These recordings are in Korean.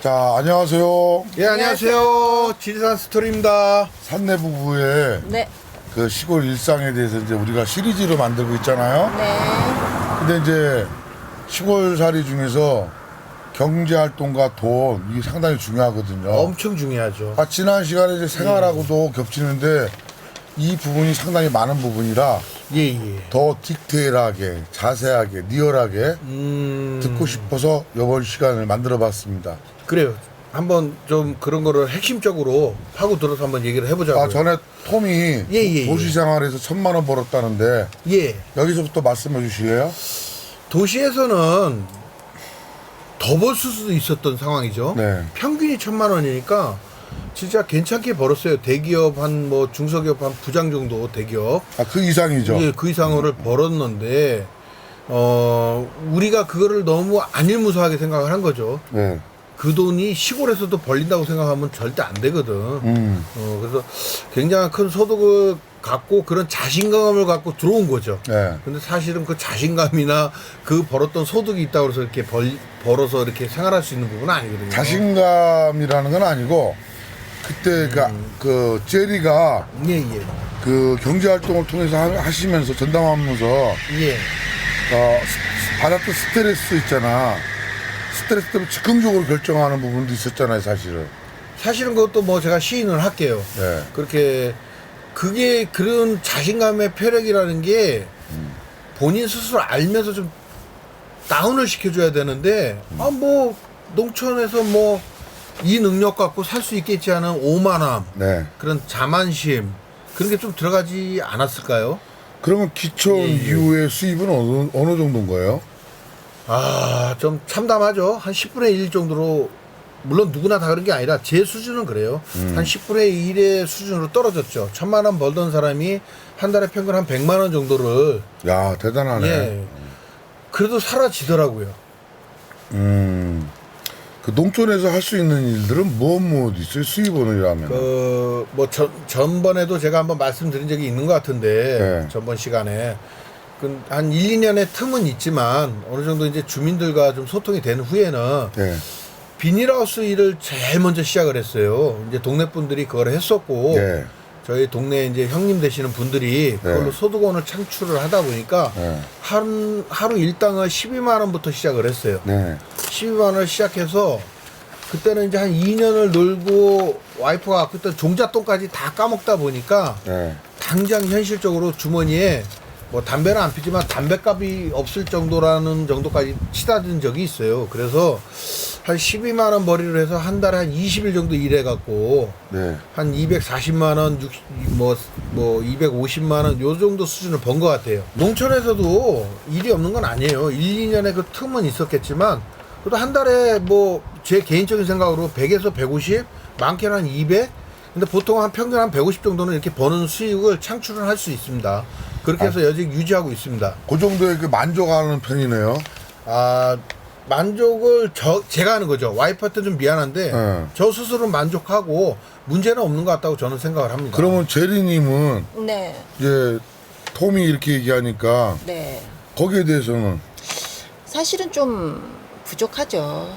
자, 안녕하세요. 예, 안녕하세요. 지리산 스토리입니다. 산내 부부의 네. 그 시골 일상에 대해서 이제 우리가 시리즈로 만들고 있잖아요. 네. 근데 이제 시골살이 중에서 경제 활동과 돈, 이게 상당히 중요하거든요. 엄청 중요하죠. 지난 시간에 이제 생활하고도 겹치는데 이 부분이 상당히 많은 부분이라 예, 예. 더 디테일하게, 자세하게, 리얼하게 듣고 싶어서 이번 시간을 만들어 봤습니다. 그래요. 한번 좀 그런 거를 핵심적으로 파고 들어서 한번 얘기를 해보자고요. 전에 톰이 예. 도시 생활에서 1,000만 원 벌었다는데 예. 여기서부터 말씀해 주실래요? 도시에서는 더 벌 수도 있었던 상황이죠. 네. 평균이 1,000만 원이니까 진짜 괜찮게 벌었어요. 대기업 한 뭐 중소기업 한 부장 정도 대기업. 그 이상이죠. 예, 그 이상을 벌었는데 우리가 그거를 너무 안일무사하게 생각을 한 거죠. 네. 그 돈이 시골에서도 벌린다고 생각하면 절대 안 되거든. 그래서 굉장히 큰 소득을 갖고 그런 자신감을 갖고 들어온 거죠. 네. 근데 사실은 그 자신감이나 그 벌었던 소득이 있다고 해서 이렇게 벌어서 이렇게 생활할 수 있는 부분은 아니거든요. 자신감이라는 건 아니고 그때 그 제리가 예. 그 경제 활동을 통해서 하시면서 전담하면서 예. 받았던 스트레스 있잖아. 스트레스 때문에 즉흥적으로 결정하는 부분도 있었잖아요, 사실은. 사실은 그것도 뭐 제가 시인을 할게요. 네. 그렇게 그게 그런 자신감의 표력이라는 게 본인 스스로 알면서 좀 다운을 시켜줘야 되는데 뭐 농촌에서 뭐 이 능력 갖고 살 수 있겠지 하는 오만함, 네. 그런 자만심 그런 게 좀 들어가지 않았을까요? 그러면 기초 예. 이후의 수입은 어느 정도인 거예요? 좀 참담하죠. 한 10분의 1 정도로, 물론 누구나 다 그런 게 아니라 제 수준은 그래요. 한 10분의 1의 수준으로 떨어졌죠. 1,000만 원 벌던 사람이 한 달에 평균 한 100만 원 정도를. 야, 대단하네. 예. 그래도 사라지더라고요. 그 농촌에서 할 수 있는 일들은 뭐 있어요? 수입원이라면. 전번에도 제가 한번 말씀드린 적이 있는 것 같은데, 네. 전번 시간에. 한 1, 2년의 틈은 있지만, 어느 정도 이제 주민들과 좀 소통이 된 후에는, 네. 비닐하우스 일을 제일 먼저 시작을 했어요. 이제 동네 분들이 그걸 했었고, 네. 저희 동네 이제 형님 되시는 분들이 그걸로 소득원을 창출을 하다 보니까, 네. 하루 일당을 12만 원부터 시작을 했어요. 네. 12만 원을 시작해서 그때는 이제 한 2년을 놀고 와이프가 그때 종잣돈까지 다 까먹다 보니까 네. 당장 현실적으로 주머니에 뭐 담배는 안 피지만 담배값이 없을 정도라는 정도까지 치닫은 적이 있어요. 그래서 한 12만 원 벌이를 해서 한 달에 한 20일 정도 일해갖고 네. 한 240만 원, 250만 원 요 정도 수준을 번 것 같아요. 농촌에서도 일이 없는 건 아니에요. 1, 2년의 그 틈은 있었겠지만 그래도 한 달에 뭐 제 개인적인 생각으로 100에서 150, 많게는 한 200. 근데 보통 한 평균 한 150 정도는 이렇게 버는 수익을 창출을 할 수 있습니다. 그렇게 해서 여직 유지하고 있습니다. 그 정도의 그 만족하는 편이네요. 만족을 제가 하는 거죠. 와이프한테 좀 미안한데 네. 저 스스로 만족하고 문제는 없는 것 같다고 저는 생각을 합니다. 그러면 제리님은 네. 이제 톰이 이렇게 얘기하니까 네. 거기에 대해서는 사실은 좀 부족하죠.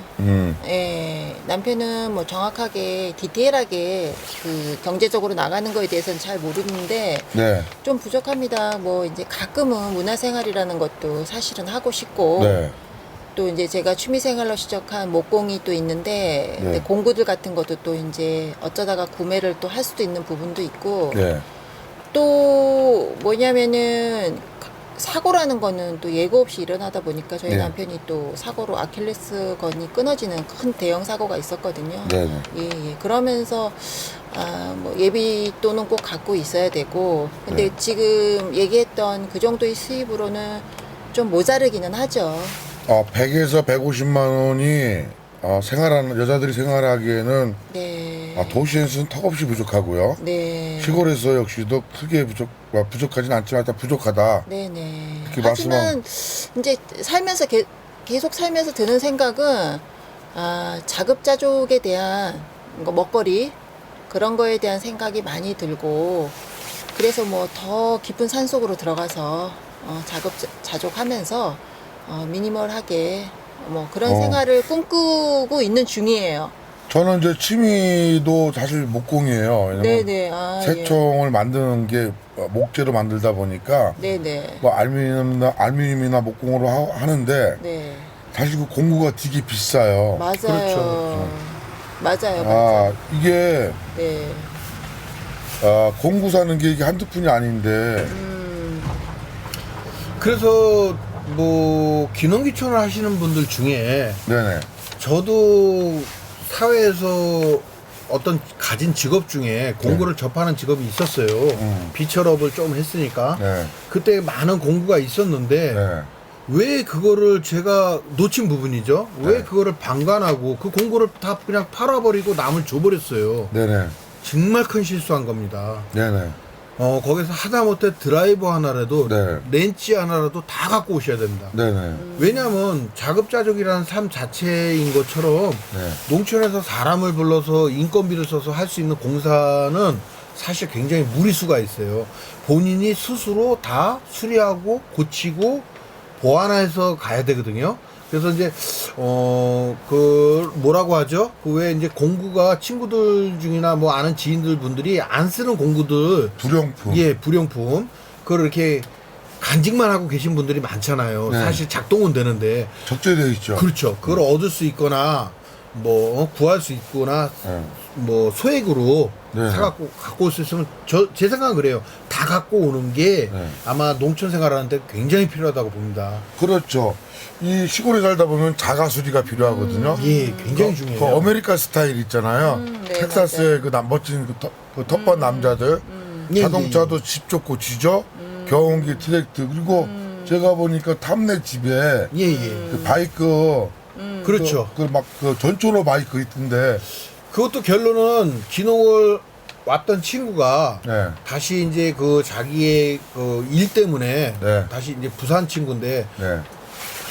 예. 남편은 뭐 정확하게 디테일하게 그 경제적으로 나가는 거에 대해서는 잘 모르는데 네. 좀 부족합니다. 뭐 이제 가끔은 문화생활이라는 것도 사실은 하고 싶고 네. 또 이제 제가 취미생활로 시작한 목공이 또 있는데 네. 공구들 같은 것도 또 이제 어쩌다가 구매를 또 할 수도 있는 부분도 있고 네. 또 뭐냐면은 사고라는 거는 또 예고 없이 일어나다 보니까 저희 네. 남편이 또 사고로 아킬레스건이 끊어지는 큰 대형 사고가 있었거든요. 네네. 예. 그러면서 뭐 예비돈은 꼭 갖고 있어야 되고 근데 네. 지금 얘기했던 그 정도의 수입으로는 좀 모자르기는 하죠. 100에서 150만 원이 생활하는 여자들이 생활하기에는 네. 도시에서는 턱없이 부족하고요. 네. 시골에서 역시도 크게 부족하진 않지만 일단 부족하다. 네네. 그렇게 하지만 이제 살면서 계속 살면서 드는 생각은 자급자족에 대한 먹거리 그런 거에 대한 생각이 많이 들고 그래서 뭐 더 깊은 산속으로 들어가서 자급자족하면서 미니멀하게 뭐 그런 생활을 꿈꾸고 있는 중이에요. 저는 이제 취미도 사실 목공이에요. 왜냐면 네네. 새총을 만드는 게 목재로 만들다 보니까 네네. 뭐 알루미늄이나 목공으로 하는데 네. 사실 그 공구가 되게 비싸요. 맞아요. 그렇죠. 맞아요. 아, 이게 네. 공구 사는 게 이게 한두 푼이 아닌데 그래서 뭐 기농기촌을 하시는 분들 중에 네네. 저도 사회에서 어떤 가진 직업 중에 공구를 접하는 직업이 있었어요. 비철업을 좀 했으니까. 네. 그때 많은 공구가 있었는데 네. 왜 그거를 제가 놓친 부분이죠. 왜 네. 그거를 방관하고 그 공구를 다 그냥 팔아버리고 남을 줘버렸어요. 네네. 정말 큰 실수한 겁니다. 네네. 거기서 하다못해 드라이버 하나라도 네. 렌치 하나라도 다 갖고 오셔야 된다. 네네. 왜냐하면 자급자족이라는 삶 자체인 것처럼 네. 농촌에서 사람을 불러서 인건비를 써서 할 수 있는 공사는 사실 굉장히 무리수가 있어요. 본인이 스스로 다 수리하고 고치고 보완해서 가야 되거든요. 그래서 이제 그 뭐라고 하죠? 그 왜 이제 공구가 친구들 중이나 뭐 아는 지인들 분들이 안 쓰는 공구들 불용품. 예, 불용품. 그걸 이렇게 간직만 하고 계신 분들이 많잖아요. 네. 사실 작동은 되는데. 적재되어 있죠. 그렇죠. 그걸 얻을 수 있거나, 뭐, 구할 수 있거나, 네. 뭐, 소액으로 네. 사갖고, 갖고 올 수 있으면, 제 생각은 그래요. 다 갖고 오는 게 네. 아마 농촌 생활하는데 굉장히 필요하다고 봅니다. 그렇죠. 이 시골에 살다 보면 자가 수리가 필요하거든요. 예, 굉장히 그 중요해요. 아메리카 스타일 있잖아요. 네, 텍사스의 그 멋진 그 텃밭 남자들. 예, 자동차도 직접 고치죠. 경운기 트랙트. 그리고 제가 보니까 탐내 집에 예, 예. 그 바이크 그렇죠. 그 전초로 바이크 있던데. 그것도 결론은 기농을 왔던 친구가 네. 다시 이제 그 자기의 그 일 때문에 네. 다시 이제 부산 친구인데 네.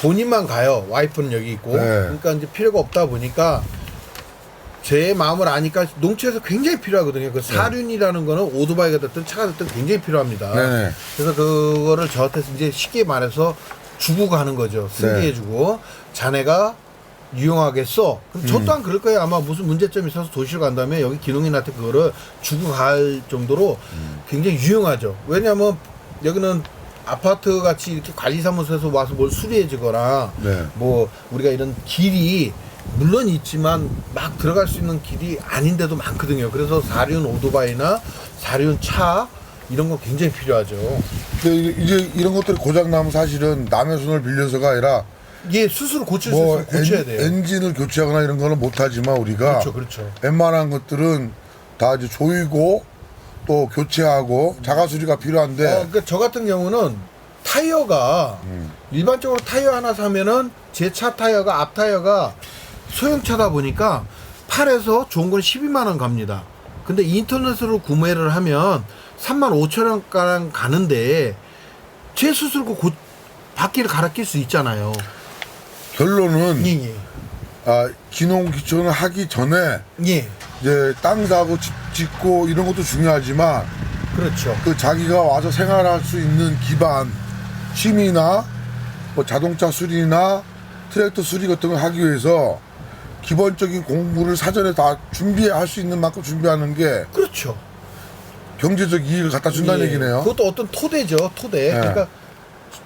본인만 가요. 와이프는 여기 있고. 네. 그러니까 이제 필요가 없다 보니까 제 마음을 아니까 농촌에서 굉장히 필요하거든요. 그 사륜이라는 거는 오토바이가 됐든 차가 됐든 굉장히 필요합니다. 네. 그래서 그거를 저한테 이제 쉽게 말해서 주고 가는 거죠. 승계해주고 자네가 유용하게 써. 그럼 저 또한 그럴 거예요. 아마 무슨 문제점이 있어서 도시로 간 다음에 여기 기농인한테 그거를 주고 갈 정도로 굉장히 유용하죠. 왜냐하면 여기는 아파트 같이 이렇게 관리사무소에서 와서 뭘 수리해주거나 네. 뭐 우리가 이런 길이 물론 있지만 막 들어갈 수 있는 길이 아닌데도 많거든요. 그래서 사륜 오토바이나 사륜 차 이런 거 굉장히 필요하죠. 근데 이제 이런 것들이 고장 나면 사실은 남의 손을 빌려서가 아니라 예, 스스로 고칠 수 뭐 있으면 고쳐야 돼요. 엔진을 교체하거나 이런 거는 못하지만 우리가 그렇죠, 그렇죠. 웬만한 것들은 다 이제 조이고 또 교체하고 자가 수리가 필요한데 그러니까 저 같은 경우는 타이어가 일반적으로 타이어 하나 사면은 제 차 타이어가 앞 타이어가 소형차다 보니까 8에서 좋은 건 12만 원 갑니다. 근데 인터넷으로 구매를 하면 3만 5천 원가량 가는데 제 스스로 그 바퀴를 갈아 낄 수 있잖아요. 결론은 예, 기농 기촌을 하기 전에 예. 이제 땅 사고 집 짓고 이런 것도 중요하지만 그렇죠. 그 자기가 와서 생활할 수 있는 기반 취미나 뭐 자동차 수리나 트랙터 수리 같은 걸 하기 위해서 기본적인 공부를 사전에 다 준비할 수 있는 만큼 준비하는 게 그렇죠. 경제적 이익을 갖다 준다는 예. 얘기네요. 그것도 어떤 토대죠, 토대. 그러니까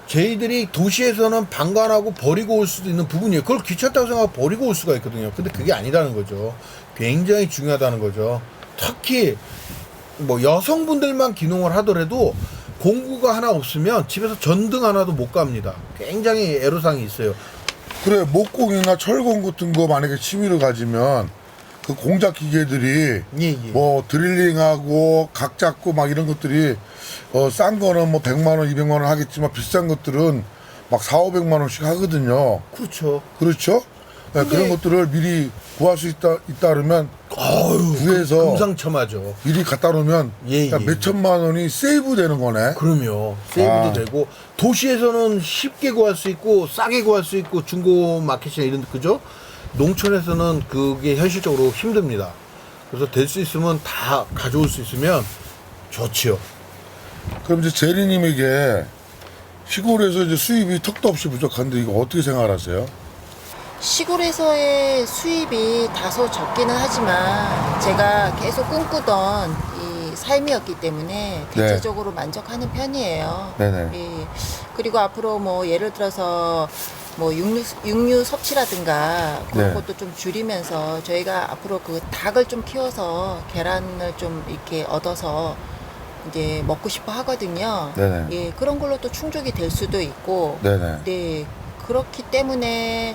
저희들이 도시에서는 방관하고 버리고 올 수도 있는 부분이에요. 그걸 귀찮다고 생각하고 버리고 올 수가 있거든요. 근데 그게 아니라는 거죠. 굉장히 중요하다는 거죠. 특히 뭐 여성분들만 기농을 하더라도 공구가 하나 없으면 집에서 전등 하나도 못 갑니다. 굉장히 애로사항이 있어요. 그래 목공이나 철공 같은 거 만약에 취미를 가지면 그 공작 기계들이 예, 예. 뭐 드릴링하고 각 잡고 막 이런 것들이 싼 거는 뭐 100만 원, 200만 원 하겠지만 비싼 것들은 막 4, 500만 원씩 하거든요. 그렇죠. 그렇죠? 네, 근데- 그런 것들을 미리 구할 수 있다 그러면 구해서 금상첨화죠. 미리 갖다 놓으면 예, 몇 예. 천만 원이 세이브 되는 거네. 그럼요. 세이브도 되고 도시에서는 쉽게 구할 수 있고 싸게 구할 수 있고 중고 마켓이나 이런 데 그죠? 농촌에서는 그게 현실적으로 힘듭니다. 그래서 될 수 있으면 다 가져올 수 있으면 좋지요. 그럼 이제 제리님에게 시골에서 이제 수입이 턱도 없이 부족한데 이거 어떻게 생각하세요? 시골에서의 수입이 다소 적기는 하지만 제가 계속 꿈꾸던 이 삶이었기 때문에 대체적으로 만족하는 편이에요. 네네. 예. 그리고 앞으로 뭐 예를 들어서 뭐 육류 섭취라든가 그런 네. 것도 좀 줄이면서 저희가 앞으로 그 닭을 좀 키워서 계란을 좀 이렇게 얻어서 이제 먹고 싶어 하거든요. 네네. 예, 그런 걸로 또 충족이 될 수도 있고. 네네. 네, 그렇기 때문에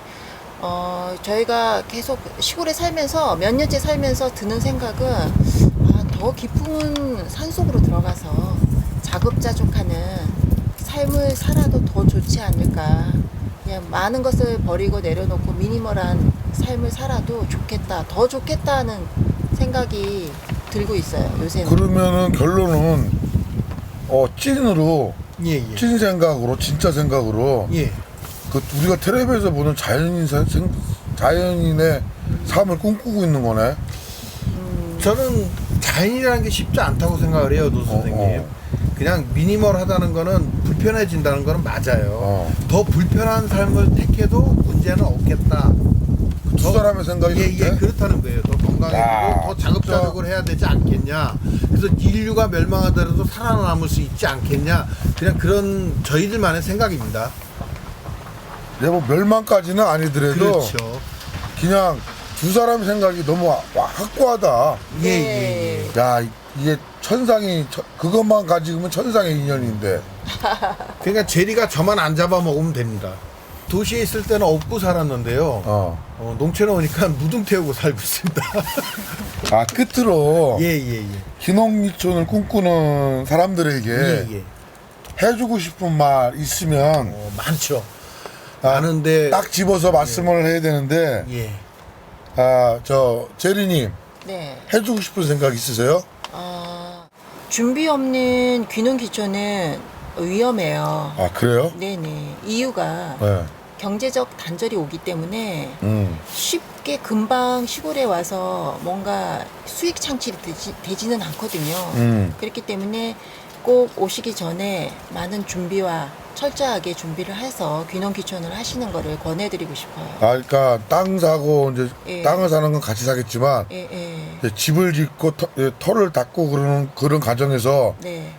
저희가 계속 시골에 살면서 몇 년째 살면서 드는 생각은 더 깊은 산속으로 들어가서 자급자족하는 삶을 살아도 더 좋지 않을까. 그냥 많은 것을 버리고 내려놓고 미니멀한 삶을 살아도 좋겠다, 더 좋겠다는 생각이 들고 있어요, 요새는. 그러면은 결론은 찐으로 예, 예. 찐 생각으로 진짜 생각으로 예. 그 우리가 텔레비에서 보는 자연인의 삶을 꿈꾸고 있는 거네. 저는 자연이라는 게 쉽지 않다고 생각을 해요, 노 선생님. 그냥 미니멀하다는 거는 불편해진다는 거는 맞아요. 더 불편한 삶을 택해도 문제는 없겠다. 두 사람의 생각이 예, 그렇대? 그렇다는 거예요. 더 건강해지고 더 자급자족을 해야 되지 않겠냐. 그래서 인류가 멸망하더라도 살아남을 수 있지 않겠냐. 그냥 그런 저희들만의 생각입니다. 뭐 멸망까지는 아니더라도 그렇죠. 그냥 두 사람 생각이 너무 확고하다. 예, 예, 예. 야, 이게 그것만 가지고면 천상의 인연인데. 그러니까 제리가 저만 안 잡아먹으면 됩니다. 도시에 있을 때는 없고 살았는데요. 농촌에 오니까 무등 태우고 살고 있습니다. 끝으로 예, 예, 예. 기농리촌을 꿈꾸는 사람들에게 예, 예. 해주고 싶은 말 있으면 많죠. 많은데 딱 집어서 말씀을 해야 되는데, 예. 제리님 네. 해주고 싶은 생각 있으세요? 준비 없는 귀농귀촌은 위험해요. 그래요? 네네. 이유가 네. 경제적 단절이 오기 때문에 쉽게 금방 시골에 와서 뭔가 수익 창출이 되지는 않거든요. 그렇기 때문에 꼭 오시기 전에 많은 준비와 철저하게 준비를 해서 귀농귀촌을 하시는 거를 권해드리고 싶어요. 그러니까 땅 사고 이제 예. 땅을 사는 건 같이 사겠지만 예. 이제 집을 짓고 터를 닦고 그런 과정에서 네.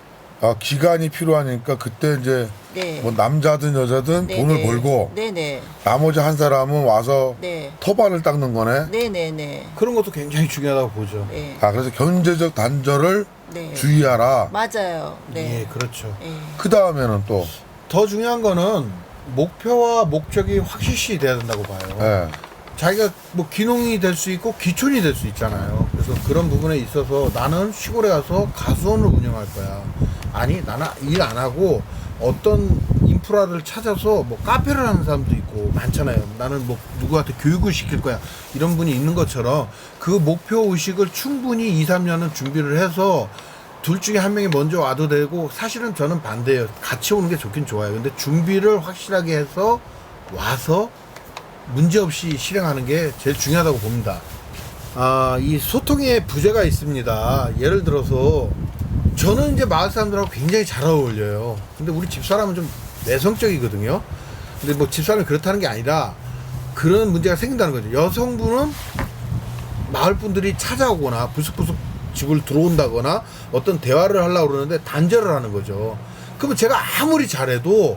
기간이 필요하니까 그때 이제 네. 뭐 남자든 여자든 네, 돈을 네. 벌고 네네. 나머지 한 사람은 와서 네. 터반을 닦는 거네. 네네네. 그런 것도 굉장히 중요하다고 보죠. 네. 그래서 경제적 단절을 네. 주의하라. 맞아요. 네. 예, 그렇죠. 예. 그 다음에는 또 더 중요한 거는 목표와 목적이 확실시 돼야 된다고 봐요. 예. 자기가 뭐 귀농이 될 수 있고 귀촌이 될 수 있잖아요. 그래서 그런 부분에 있어서 나는 시골에 가서 가수원을 운영할 거야. 아니, 나는 일 안 하고 어떤 인프라를 찾아서 뭐 카페를 하는 사람도 있고 많잖아요. 나는 뭐 누구한테 교육을 시킬 거야. 이런 분이 있는 것처럼 그 목표 의식을 충분히 2, 3년은 준비를 해서 둘 중에 한 명이 먼저 와도 되고, 사실은 저는 반대예요. 같이 오는 게 좋긴 좋아요. 근데 준비를 확실하게 해서 와서 문제없이 실행하는 게 제일 중요하다고 봅니다. 이 소통에 부재가 있습니다. 예를 들어서 저는 이제 마을 사람들하고 굉장히 잘 어울려요. 근데 우리 집사람은 좀 내성적이거든요. 근데 뭐 집사람이 그렇다는 게 아니라 그런 문제가 생긴다는 거죠. 여성분은 마을 분들이 찾아오거나 부스부스 집을 들어온다거나 어떤 대화를 하려고 그러는데 단절을 하는 거죠. 그러면 제가 아무리 잘해도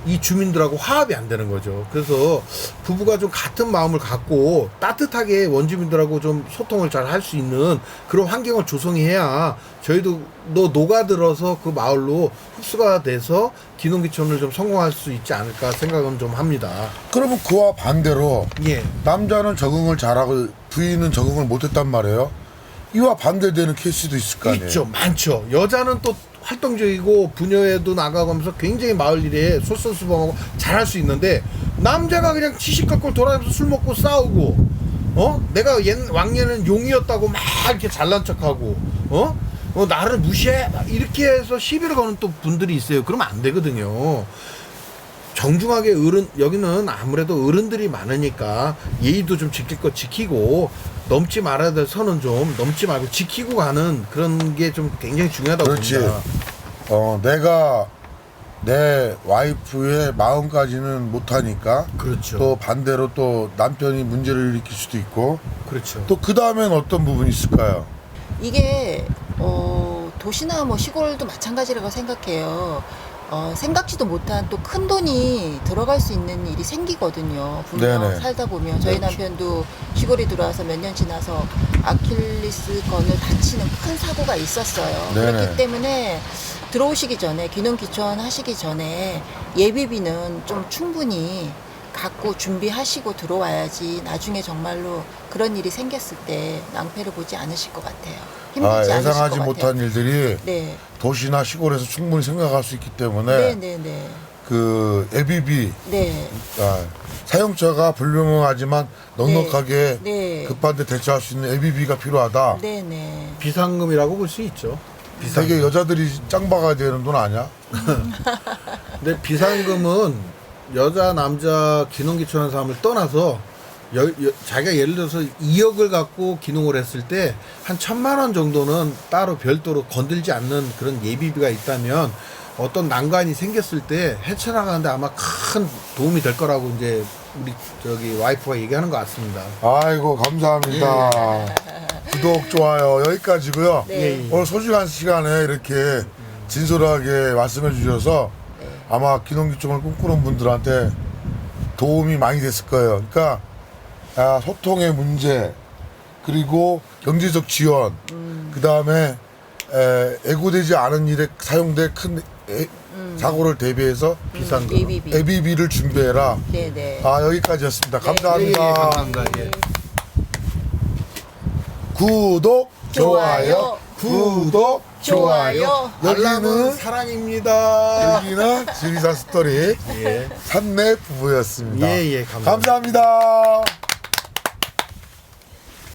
이 주민들하고 화합이 안 되는 거죠. 그래서 부부가 좀 같은 마음을 갖고 따뜻하게 원주민들하고 좀 소통을 잘 할 수 있는 그런 환경을 조성해야 저희도 녹아들어서 그 마을로 흡수가 돼서 기농기촌을 좀 성공할 수 있지 않을까 생각은 좀 합니다. 그러면 그와 반대로 예. 남자는 적응을 잘하고 부인은 적응을 못했단 말이에요. 이와 반대되는 케이스도 있을 거 아니에요. 있죠. 많죠. 여자는 또 활동적이고 부녀에도 나가가면서 굉장히 마을 일에 솔선수범하고 잘할 수 있는데, 남자가 그냥 지식갖고 돌아다니면서 술 먹고 싸우고, 내가 왕년에는 용이었다고 막 이렇게 잘난 척하고, 나를 무시해 이렇게 해서 시비를 거는 또 분들이 있어요. 그러면 안 되거든요. 정중하게 여기는 아무래도 어른들이 많으니까 예의도 좀 지킬 거 지키고, 넘지 말아야 될 선은 좀 넘지 말고 지키고 가는 그런 게 좀 굉장히 중요하다고 그렇지. 봅니다. 내가 내 와이프의 마음까지는 못하니까 그렇죠. 또 반대로 또 남편이 문제를 일으킬 수도 있고 그렇죠. 또 그 다음엔 어떤 부분이 있을까요? 이게 도시나 뭐 시골도 마찬가지라고 생각해요. 생각지도 못한 또 큰 돈이 들어갈 수 있는 일이 생기거든요. 분명 네네. 살다 보면 저희 그렇죠. 남편도 시골에 들어와서 몇 년 지나서 아킬리스건을 다치는 큰 사고가 있었어요. 네네. 그렇기 때문에 들어오시기 전에 귀농귀촌 하시기 전에 예비비는 좀 충분히 갖고 준비하시고 들어와야지 나중에 정말로 그런 일이 생겼을 때 낭패를 보지 않으실 것 같아요. 힘들지 않으실 예상하지 것 같아요. 못한 일들이 네. 도시나 시골에서 충분히 생각할 수 있기 때문에 네네네. 그 예비비 네. 사용자가 불명하지만 넉넉하게 네. 급한데 대처할 수 있는 예비비가 필요하다. 네네. 비상금이라고 볼 수 있죠. 되게 여자들이 짱 박아야 되는 돈 아니야? 근데 비상금은 여자 남자 귀농귀촌한 사람을 떠나서 자기가 예를 들어서 2억을 갖고 귀농을 했을 때 한 1,000만 원 정도는 따로 별도로 건들지 않는 그런 예비비가 있다면 어떤 난관이 생겼을 때 헤쳐나가는데 아마 큰 도움이 될 거라고 이제 우리 저기 와이프가 얘기하는 것 같습니다. 아이고 감사합니다. 구독 좋아요 여기까지고요. 네. 오늘 소중한 시간에 이렇게 진솔하게 말씀해 주셔서 아마 귀농귀촌을 꿈꾸는 분들한테 도움이 많이 됐을 거예요. 그러니까 소통의 문제 그리고 경제적 지원 그 다음에 애고되지 않은 일에 사용될 큰 사고를 대비해서 비상금. 예비비. 예비비를 준비해라. 네네. 여기까지였습니다. 감사합니다. 예, 감사합니다. 예. 구독 좋아요. 구독 좋아요. 알람은 여기는 사랑입니다. 여기는 지리산 스토리 예. 산내 부부였습니다. 예, 예, 감사합니다. 감사합니다.